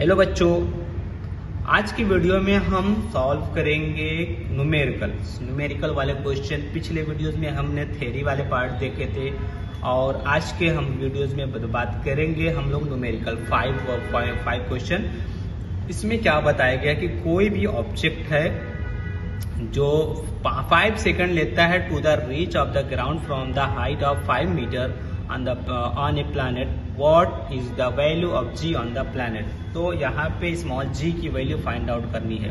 Hello बच्चों, आज की वीडियो में हम सॉल्व करेंगे न्यूमेरिकल वाले क्वेश्चन। पिछले वीडियोस में हमने थ्योरी वाले पार्ट देखे थे और आज के हम वीडियोस में बात करेंगे हम लोग न्यूमेरिकल 5 क्वेश्चन। इसमें क्या बताया गया कि कोई भी ऑब्जेक्ट है जो 5 सेकंड लेता है to the reach of the ground from the height of 5 metre on a planet, what is the value of g on the planet. तो यहाँ पे स्मॉल g की वैल्यू फाइंड आउट करनी है।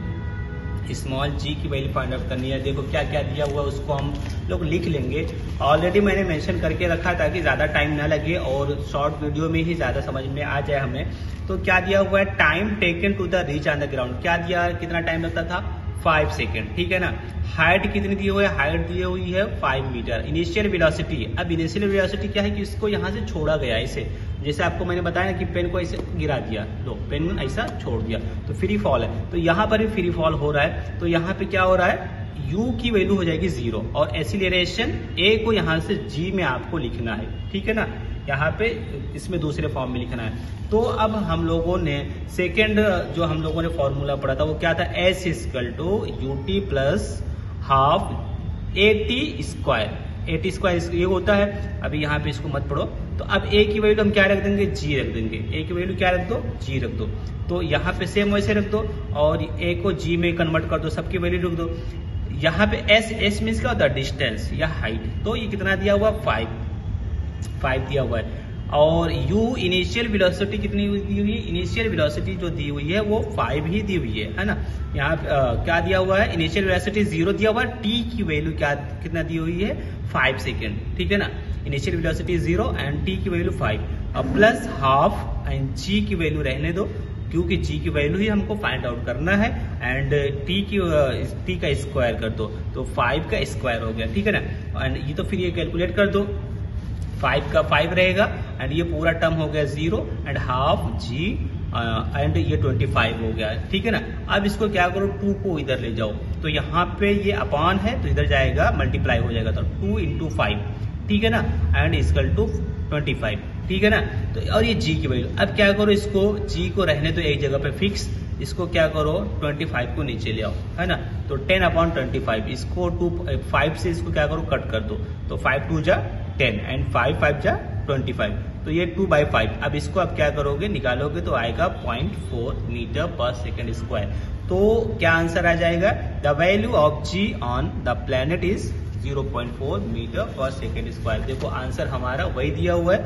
स्मॉल g की value find out करनी है। देखो क्या क्या दिया हुआ उसको हम लोग लिख लेंगे। ऑलरेडी मैंने मेंशन करके रखा ताकि ज्यादा टाइम ना लगे और शॉर्ट वीडियो में ही ज्यादा समझ में आ जाए हमें। तो क्या दिया हुआ है, time taken to the reach on the ground. क्या दिया, कितना टाइम लगता था, 5 सेकेंड, ठीक है ना। हाइट कितनी दी हुई है, हाइट दी हुई है 5 मीटर। इनिशियल वेलोसिटी, अब इनिशियल वेलोसिटी क्या है कि इसको यहाँ से छोड़ा गया ऐसे, जैसे आपको मैंने बताया ना कि पेन को ऐसे गिरा दिया, लो पेन ऐसा छोड़ दिया तो फ्री फॉल है। तो यहाँ पर भी फ्री फॉल हो रहा है। तो यहाँ पे क्या हो रहा है, u की वैल्यू हो जाएगी 0 और एक्सीलरेशन a को यहाँ से g में आपको लिखना है, ठीक है ना। यहाँ पे इसमें दूसरे फॉर्म में लिखना है। तो अब हम लोगों ने सेकेंड जो हम लोगों ने फॉर्मूला पढ़ा था वो क्या था, s equal to ut plus half AT square ये होता है। अभी यहाँ पे इसको मत पढ़ो। तो अब a की वैल्यू हम क्या रख देंगे, g रख देंगे। a की वैल्यू क्या रख दो, g रख दो। तो यहाँ पे सेम वैसे रख दो और a को g में कन्वर्ट कर दो, सबकी वैल्यू रख दो। यहाँ पे s मीन्स क्या होता है, डिस्टेंस या हाइट। तो ये कितना दिया हुआ, 5 दिया हुआ है। और u इनिशियल वेलोसिटी कितनी दी हुई है, इनिशियल वेलोसिटी जो दी हुई है वो 5 ही दी हुई है ना। यहाँ क्या दिया हुआ है, इनिशियल वेलोसिटी 0 दिया हुआ है। t की वैल्यू क्या कितना दी हुई है, 5 सेकेंड, ठीक है ना। इनिशियल वेलोसिटी 0 एंड t की वैल्यू 5 और प्लस हाफ एंड g की वैल्यू रहने दो क्योंकि g की वैल्यू ही हमको फाइंड आउट करना है। एंड t का स्क्वायर कर दो तो 5 का स्क्वायर हो गया, ठीक है ना। एंड ये तो फिर ये कैलकुलेट कर दो, 5 का 5 रहेगा एंड ये पूरा टर्म हो गया 0 एंड हाफ g एंड ये 25 हो गया, ठीक है ना। अब इसको क्या करो, 2 को इधर ले जाओ तो यहाँ पे ये अपॉन है तो इधर जाएगा मल्टीप्लाई हो जाएगा, तो 2 इंटू 5, ठीक है ना, एंड इक्वल टू 25, ठीक है ना। तो और ये g की वैल्यू, अब क्या करो, इसको g को रहने तो एक जगह पे फिक्स, इसको क्या करो 25 को नीचे ले आओ, है ना। तो 10/25 इसको 5 से इसको क्या करो कट कर दो, तो 5 2 जा 10 एंड 5 5 जा 25, तो ये 2/5। अब इसको आप क्या करोगे, निकालोगे तो आएगा 0.4 मीटर पर सेकेंड स्क्वायर। तो क्या आंसर आ जाएगा, the value of g on the planet is 0.4 metre per second square. देखो आंसर हमारा वही दिया हुआ है,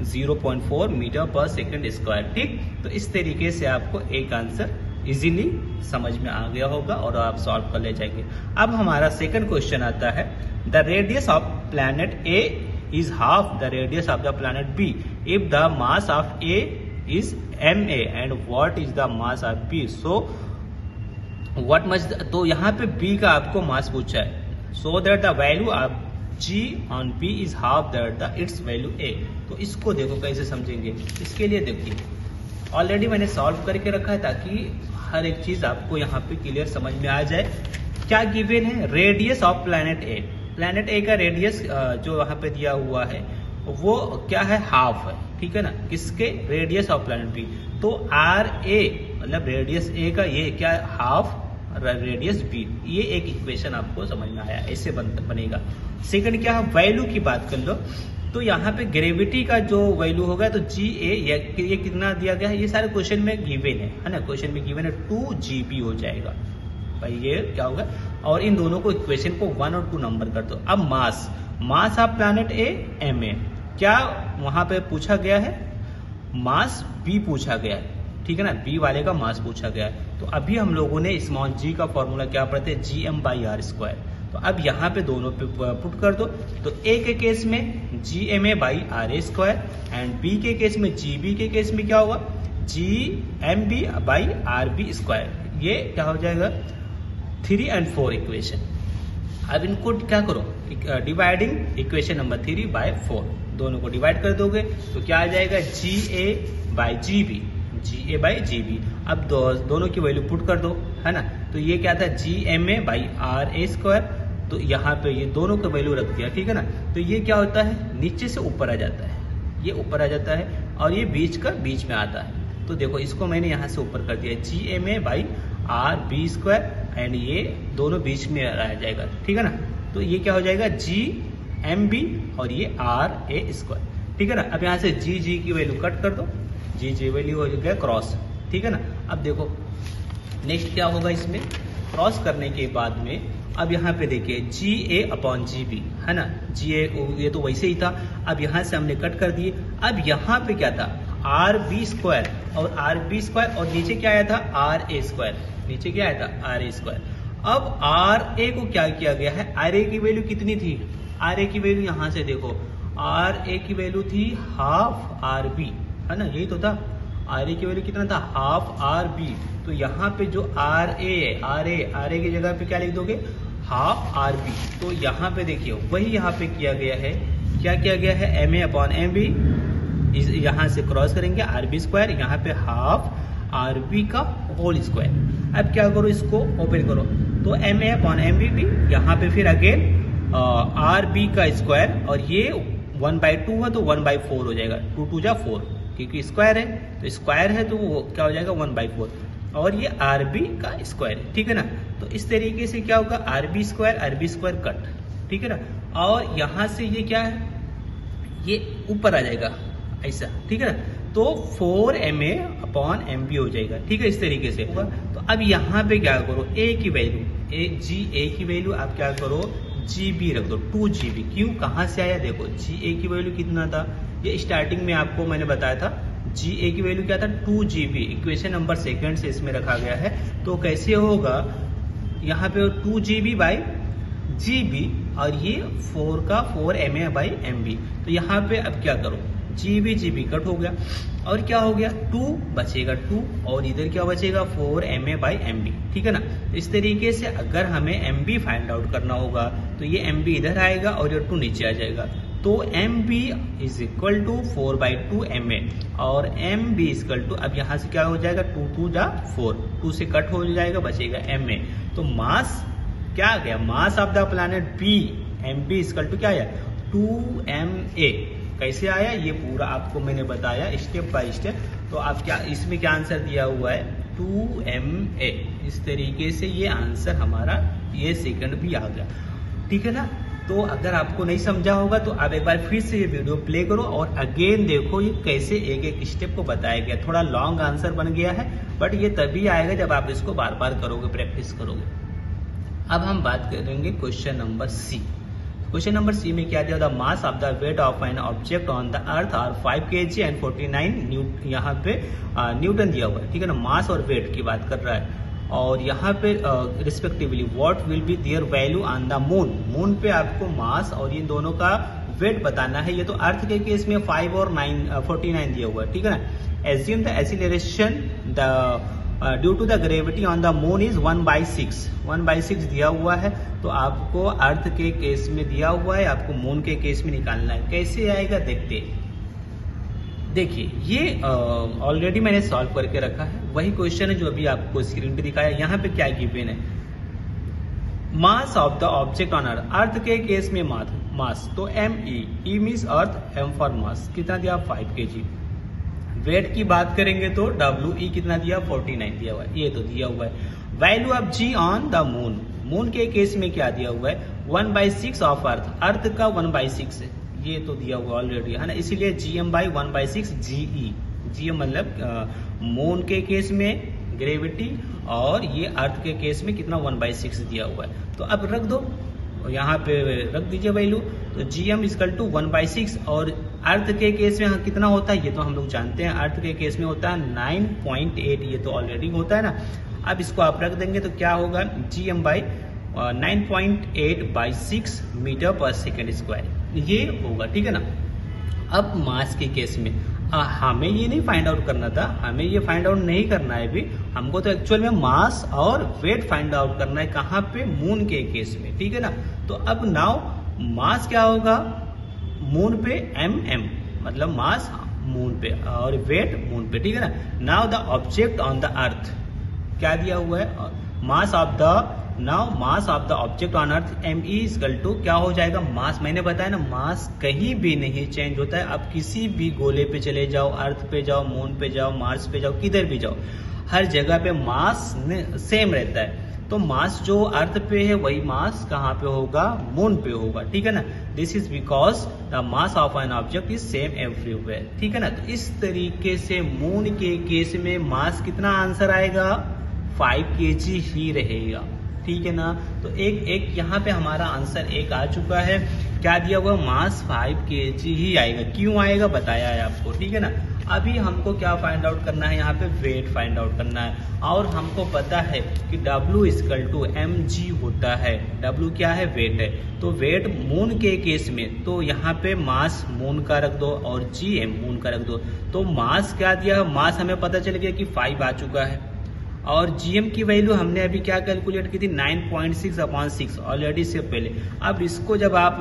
0.4 मीटर पर सेकेंड स्क्वायर, ठीक। तो इस तरीके से आपको एक आंसर इजीली समझ में आ गया होगा और आप सॉल्व कर ले जाएंगे। अब हमारा सेकंड क्वेश्चन आता है, the radius of planet A is half the radius of the planet B if the mass of A is ma and what is the mass of B, so what much। तो यहाँ पे B का आपको मास पूछा है, so that the value of G on B is half that the its value A। तो इसको देखो कैसे समझेंगे, इसके लिए देखिए ऑलरेडी मैंने सॉल्व करके रखा है ताकि हर एक चीज आपको यहाँ पे क्लियर समझ में आ जाए। क्या गिवन है, radius of planet A. Planet A का रेडियस जो यहाँ पे दिया हुआ है वो क्या है, हाफ है, ठीक है ना, किसके, रेडियस ऑफ प्लैनेट बी। तो आर ए मतलब रेडियस ए का ये क्या है, हाफ रेडियस बी। ये एक इक्वेशन आपको समझ में आया, ऐसे बनेगा। सेकंड क्या है, वैल्यू की बात कर लो तो यहाँ पे ग्रेविटी का जो वैल्यू होगा तो जी ए ये कितना दिया गया है, ये सारे क्वेश्चन में गिवन है ना, क्वेश्चन में गिवन है 2GB हो जाएगा भाई, ये क्या होगा। और इन दोनों को इक्वेशन को 1 और 2 नंबर कर दो। अब mass of planet A ma, क्या वहां पे पूछा गया है, मास b पूछा गया है, ठीक है ना, b वाले का मास पूछा गया है। तो अभी हम लोगों ने स्मॉल g का फॉर्मूला क्या पढ़ते हैं, gm/r²। तो अब यहाँ पे दोनों पे पुट कर दो, तो a के केस में gma/ra² एंड b के केस में gb के केस में क्या होगा, gmb/rb²। ये क्या हो जाएगा, 3 और 4 इक्वेशन। अब इनको क्या करो, डिवाइडिंग इक्वेशन नंबर 3/4, दोनों को डिवाइड कर दोगे तो क्या आ जाएगा, GA/GB। अब दोनों की वैल्यू पुट कर दो, है ना। तो ये क्या था, gma/ra²। तो यहाँ पे ये दोनों का वैल्यू रख दिया, ठीक है ना। तो ये क्या होता है, नीचे से ऊपर आ जाता है, ये ऊपर आ जाता है और ये बीच में आता है। तो देखो इसको मैंने यहाँ से ऊपर कर दिया GMA बाई RB² एंड ये दोनों बीच में आ जाएगा, ठीक है ना। तो ये क्या हो जाएगा GMB और ये RA², ठीक है ना। अब यहाँ से G की वैल्यू कट कर दो, G वैल्यू हो गया क्रॉस, ठीक है ना। अब देखो नेक्स्ट क्या होगा, इसमें क्रॉस करने के बाद में अब यहाँ पे देखिए GA/GB है ना, GA ये तो वैसे ही था। अब यहाँ से हमने कट कर दिए। अब यहाँ पे क्या था RB² और RB² और नीचे क्या आया था RA², नीचे क्या आया था RA²। अब RA को क्या किया गया है, RA की वैल्यू कितनी थी, RA की वैल्यू यहाँ से देखो, RA की वैल्यू थी हाफ RB है ना, यही तो था। RA की वैल्यू कितना था हाफ RB। तो यहाँ पे जो RA की जगह पे क्या लिख दोगे हाफ RB। तो यहाँ पे देखिए वही यहाँ पे किया गया है, क्या किया गया है MA/MB, यहाँ से क्रॉस करेंगे RB², यहाँ पे हाफ RB का होल स्क्वायर। अब क्या करो, इसको ओपन करो तो MA/MB भी यहाँ पे फिर अगेन RB का स्क्वायर और ये 1/2 है तो 1/4 हो जाएगा, 2 2 जा 4 क्योंकि स्क्वायर है, तो स्क्वायर है तो वो क्या हो जाएगा 1/4 और ये RB का स्क्वायर है, ठीक है ना। तो इस तरीके से क्या होगा RB² कट, ठीक है ना। और यहाँ से ये क्या है, ये ऊपर आ जाएगा ऐसा, ठीक है ना। तो 4MA/MB हो जाएगा, ठीक है, इस तरीके से होगा। तो अब यहाँ पे क्या करो, A की वैल्यू GA की वैल्यू आप क्या करो GB रख दो, 2GB। क्यों, कहाँ से आया, देखो GA की वैल्यू कितना था, ये स्टार्टिंग में आपको मैंने बताया था GA की वैल्यू क्या था 2GB। इक्वेशन नंबर 2 से इसमें रखा गया है। तो कैसे होगा, यहाँ पे 2GB/GB और ये 4MA/MB। तो यहाँ पे अब क्या करो GB कट हो गया और क्या हो गया 2 बचेगा 2 और इधर क्या बचेगा 4MA/MB, ठीक है ना। इस तरीके से अगर हमें MB फाइंड आउट करना होगा तो ये MB इधर आएगा और ये 2 नीचे आ जाएगा। तो MB = 4/2MA और MB = अब यहाँ से क्या हो जाएगा 2 2 जा 4, 2 से कट हो जाएगा, बचेगा MA। तो मास क्या आ गया, मास of the planet B MB = क्या आया 2MA। कैसे आया ये पूरा आपको मैंने बताया स्टेप बाय स्टेप। तो आप क्या इसमें क्या आंसर दिया हुआ है 2MA। इस तरीके से ये आंसर हमारा ये सेकंड भी आ गया, ठीक है ना। तो अगर आपको नहीं समझा होगा तो आप एक बार फिर से ये वीडियो प्ले करो और अगेन देखो ये कैसे एक एक स्टेप को बताया गया। थोड़ा लॉन्ग आंसर बन गया है बट ये तभी आएगा जब आप इसको बार बार करोगे, प्रैक्टिस करोगे। अब हम बात करेंगे question number C। Question number C में क्या दिया, the mass of the weight of an object on the earth are 5 kg and 49 यहाँ पे न्यूटन दिया हुआ है, ठीक है ना। मास और वेट की बात कर रहा है और यहाँ पे respectively what will be their value on the moon. Moon पे आपको मास और इन दोनों का वेट बताना है। ये तो अर्थ के केस में 5 और 49 दिया हुआ है, ठीक है ना। Assume the acceleration due to the gravity on the moon is 1/6 दिया हुआ है। तो आपको अर्थ के केस में दिया हुआ है, आपको मून के केस में निकालना है। कैसे आएगा देखते। देखिए ये ऑलरेडी मैंने सॉल्व करके रखा है, वही क्वेश्चन है जो अभी आपको स्क्रीन पे दिखाया। यहाँ पे क्या गिवन है, mass of the object on earth. Earth के केस में मास तो ME means earth, M for mass कितना दिया 5 kg। वेट की बात करेंगे तो WE कितना दिया 49 दिया हुआ है, ये तो दिया हुआ है। Value of G on the moon. Moon के केस में क्या दिया हुआ है 1/6 ऑफ अर्थ। अर्थ का 1/6 है, ये तो दिया हुआ ऑलरेडी है ना, इसीलिए GM/1/6 GE। GM मतलब मून के केस में ग्रेविटी और ये अर्थ के केस में कितना 1/6 दिया हुआ है। तो अब रख दो, यहाँ पे रख दीजिए वैल्यू। तो GM = 1/6 और अर्थ के केस में कितना होता है ये तो हम लोग जानते हैं, अर्थ के केस में होता है 9.8, ये तो ऑलरेडी होता है ना। अब इसको आप रख देंगे तो क्या होगा GM/9.8/6 मीटर/सेकंड², ये होगा, ठीक है ना। अब मास के केस में हमें ये नहीं फाइंड आउट करना था, हमें ये फाइंड आउट नहीं करना है अभी, हमको तो एक्चुअल में मास और वेट फाइंड आउट करना है। कहाँ पे, मून के केस में, ठीक है ना। तो अब नाउ मास क्या होगा मून पे MM, मतलब मास मून पे और वेट मून पे, ठीक है ना। Now the object on the earth क्या दिया हुआ है, mass of the now mass of the object on earth m e equal to क्या हो जाएगा, मास मैंने बताया ना मास कहीं भी नहीं चेंज होता है। आप किसी भी गोले पे चले जाओ, अर्थ पे जाओ, मून पे जाओ, मार्स पे जाओ, किधर भी जाओ, हर जगह पे मास सेम रहता है। तो मास जो अर्थ पे है वही मास कहाँ पे होगा, मून पे होगा, ठीक है ना। This is because the mass of an object is same everywhere, ठीक है ना। तो इस तरीके से मून के केस में मास कितना आंसर आएगा, 5 kg ही रहेगा, ठीक है ना। तो एक यहाँ पे हमारा आंसर एक आ चुका है, क्या दिया हुआ, मास 5 kg ही आएगा। क्यों आएगा बताया है आपको, ठीक है ना। अभी हमको क्या फाइंड आउट करना है, यहाँ पे वेट फाइंड आउट करना है। और हमको पता है कि W इक्वल टू mg होता है। W क्या है, वेट है। तो वेट मून के केस में तो यहाँ पे मास मून का रख दो और gm मून का रख दो। तो मास क्या दिया है, मास हमें पता चल गया कि 5 आ चुका है। और जीएम की वैल्यू हमने अभी क्या कैलकुलेट की थी, 9.6/6 ऑलरेडी से पहले। अब इसको जब आप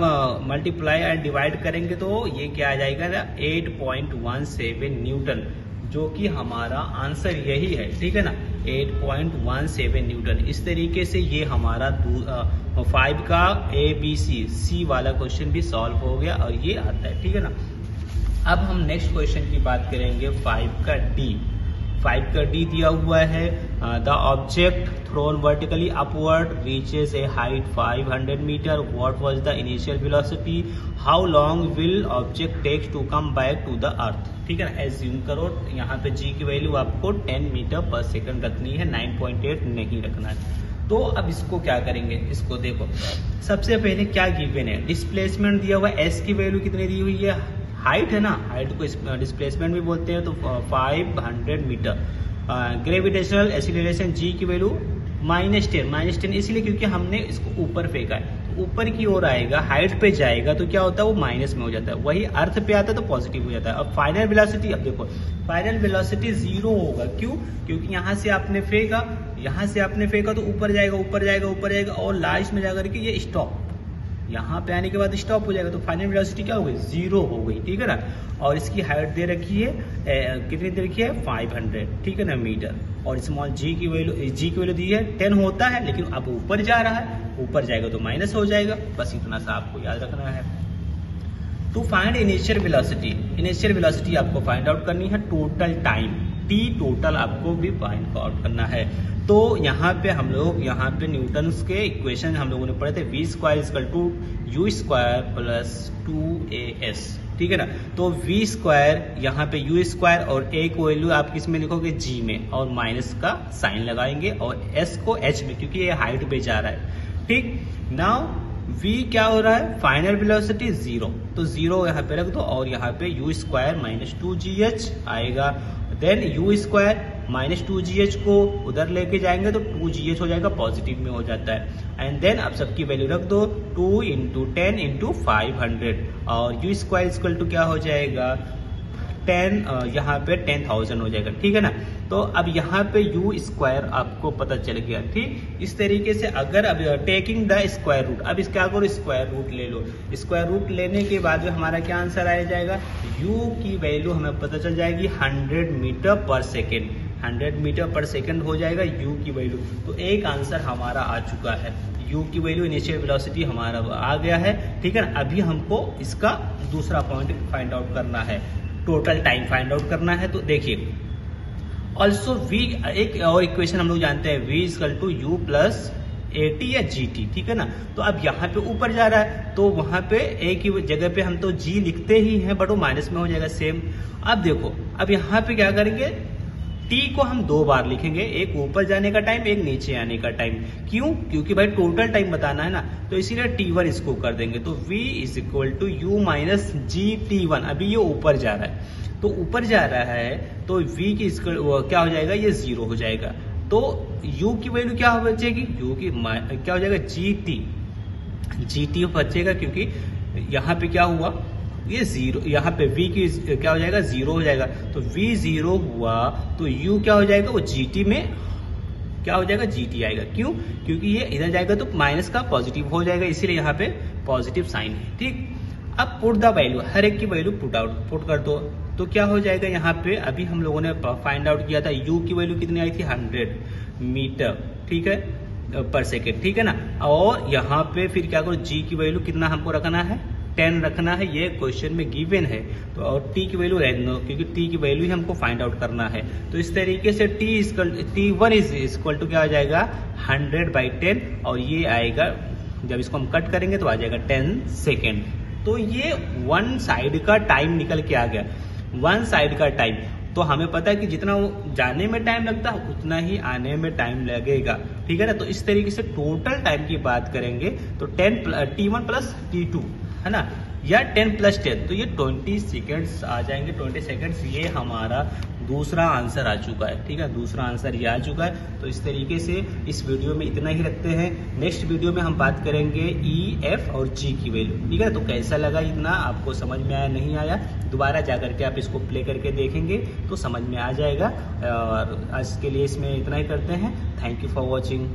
मल्टीप्लाई एंड डिवाइड करेंगे तो ये क्या आ जाएगा, 8.17 न्यूटन, जो कि हमारा आंसर यही है, ठीक है ना, 8.17 न्यूटन। इस तरीके से ये हमारा 5 का ABC वाला क्वेश्चन भी सॉल्व हो गया और ये आता है, ठीक है ना। अब हम नेक्स्ट क्वेश्चन की बात करेंगे 5 का D। 5 का D दिया हुआ है, the object thrown vertically upward reaches a height 500 metre, what was the initial velocity, how long will object takes to come back to the earth, ठीक है ना। एज्यूम करो यहाँ पे G की वैल्यू आपको 10 मीटर पर सेकंड रखनी है, 9.8 नहीं रखना है। तो अब इसको क्या करेंगे, इसको देखो, सबसे पहले क्या गिवन है, डिस्प्लेसमेंट दिया हुआ है, S की वैल्यू कितनी दी हुई है, हाइट है ना, हाइट को डिस्प्लेसमेंट भी बोलते हैं, तो 500 मीटर। ग्रेविटेशनल एक्सीलरेशन G की वैल्यू -10 इसलिए क्योंकि हमने इसको ऊपर फेंका है, तो ऊपर की ओर आएगा, हाइट पे जाएगा तो क्या होता है, वो माइनस में हो जाता है। वही अर्थ पे आता है तो पॉजिटिव हो जाता है। अब फाइनल वेलोसिटी, अब देखो फाइनल वेलोसिटी 0 होगा, क्यों, क्योंकि यहाँ से आपने फेंका तो ऊपर जाएगा, ऊपर जाएगा, ऊपर जाएगा और लास्ट में जाकर के ये स्टॉप, यहाँ पे आने के बाद स्टॉप हो जाएगा। तो फाइनल वेलोसिटी क्या हो गई, 0 हो गई, ठीक है ना। और इसकी हाइट दे रखी है, कितनी दे रखी है, 500, ठीक है ना, मीटर। और स्मॉल G की वैल्यू दी है 10 होता है, लेकिन अब ऊपर जा रहा है, ऊपर जाएगा तो माइनस हो जाएगा, बस इतना सा आपको याद रखना है। टू फाइंड इनिशियल वेलोसिटी आपको फाइंड आउट करनी है, टोटल टाइम T टोटल आपको भी फाइंड आउट करना है। तो यहाँ पे हम लोग न्यूटन्स के इक्वेशन हम लोगों ने पढ़े थे, v² = u² + 2as, ठीक है ना। तो v² यहाँ पे u² और a को वैल्यू आप किस में लिखोगे, G में, और माइनस का साइन लगाएंगे और s को h में, क्योंकि ये हाइट पे जा रहा है, ठीक। नाउ v क्या हो रहा है, फाइनल वेलोसिटी 0, तो 0 यहाँ पे रख दो और यहाँ पे u² - 2gh आएगा। देन u² - 2gh को उधर लेके जाएंगे तो 2gh हो जाएगा, पॉजिटिव में हो जाता है। एंड देन अब सबकी वैल्यू रख दो, 2 × 10 × 500 और u² = क्या हो जाएगा, 10, यहाँ पे 10,000 हो जाएगा, ठीक है ना। तो अब यहाँ पे u² आपको पता चल गया, ठीक। इस तरीके से अगर अब टेकिंग द स्क्वायर रूट, अब इसका अगर स्क्वायर रूट ले लो, स्क्वायर रूट लेने के बाद हमारा क्या आंसर आ जाएगा, u की वैल्यू हमें पता चल जाएगी 100 metre per second, 100 metre per second हो जाएगा u की वैल्यू। तो एक आंसर हमारा आ चुका है, u की वैल्यू इनिशियल वेलोसिटी हमारा आ गया है, ठीक है ना। अभी हमको इसका दूसरा पॉइंट फाइंड आउट करना है, टोटल टाइम फाइंड आउट करना है। तो देखिए ऑल्सो v, एक और इक्वेशन हम लोग जानते हैं, v = u + at या gt, ठीक है ना। तो अब यहाँ पे ऊपर जा रहा है तो वहां पे a की जगह पे हम तो g लिखते ही हैं, बट वो माइनस में हो जाएगा, सेम। अब देखो अब यहाँ पे क्या करेंगे, t को हम 2 बार लिखेंगे, एक ऊपर जाने का टाइम, एक नीचे आने का टाइम। क्यों, क्योंकि भाई टोटल टाइम बताना है ना, तो इसीलिए t1 इसको कर देंगे। तो v = u - gt1, अभी ये ऊपर जा रहा है, तो ऊपर जा रहा है तो v की क्या हो जाएगा, ये 0 हो जाएगा। तो u की वैल्यू क्या बचेगी, u की क्या हो जाएगा, gt बचेगा, क्योंकि यहाँ पे क्या हुआ, ये 0, यहाँ पे v की क्या हो जाएगा, 0 हो जाएगा। तो v 0 हुआ तो u क्या हो जाएगा, वो gt में क्या हो जाएगा, gt आएगा। क्यों, क्योंकि ये इधर जाएगा तो माइनस का पॉजिटिव हो जाएगा, इसीलिए यहाँ पे पॉजिटिव साइन है, ठीक। अब पुट द वैल्यू, हर एक की वैल्यू पुट कर दो, तो क्या हो जाएगा, यहाँ पे अभी हम लोगों ने फाइंड आउट किया था u की वैल्यू कितनी आई थी, 100 मीटर, ठीक है। पर सेकेंड, ठीक है ना। और यहाँ पे फिर क्या करो, जी की वैल्यू कितना हमको रखना है, 10 रखना है, ये क्वेश्चन में गिवन है। तो और टी की वैल्यू रहने दो, क्योंकि टी की वैल्यू ही हमको फाइंड आउट करना है। तो इस तरीके से T1 इज इक्वल टू क्या आ जाएगा, 100/10, और ये आएगा, जब इसको हम कट करेंगे तो आ जाएगा 10 सेकेंड। तो ये वन साइड का टाइम निकल के आ गया, वन साइड का टाइम। तो हमें पता है कि जितना वो जाने में टाइम लगता है उतना ही आने में टाइम लगेगा, ठीक है ना। तो इस तरीके से टोटल टाइम की बात करेंगे तो T1 प्लस T2 है ना, या 10 प्लस 10, तो ये 20 सेकेंड्स आ जाएंगे, 20 सेकेंड्स। ये हमारा दूसरा आंसर आ चुका है, ठीक है, दूसरा आंसर ये आ चुका है। तो इस तरीके से इस वीडियो में इतना ही रखते हैं। नेक्स्ट वीडियो में हम बात करेंगे E, F और G की वैल्यू, ठीक है। तो कैसा लगा, इतना आपको समझ में आया नहीं आया, दोबारा जा करके आप इसको प्ले करके देखेंगे तो समझ में आ जाएगा। और आज के लिए इसमें इतना ही करते हैं। Thank you for watching.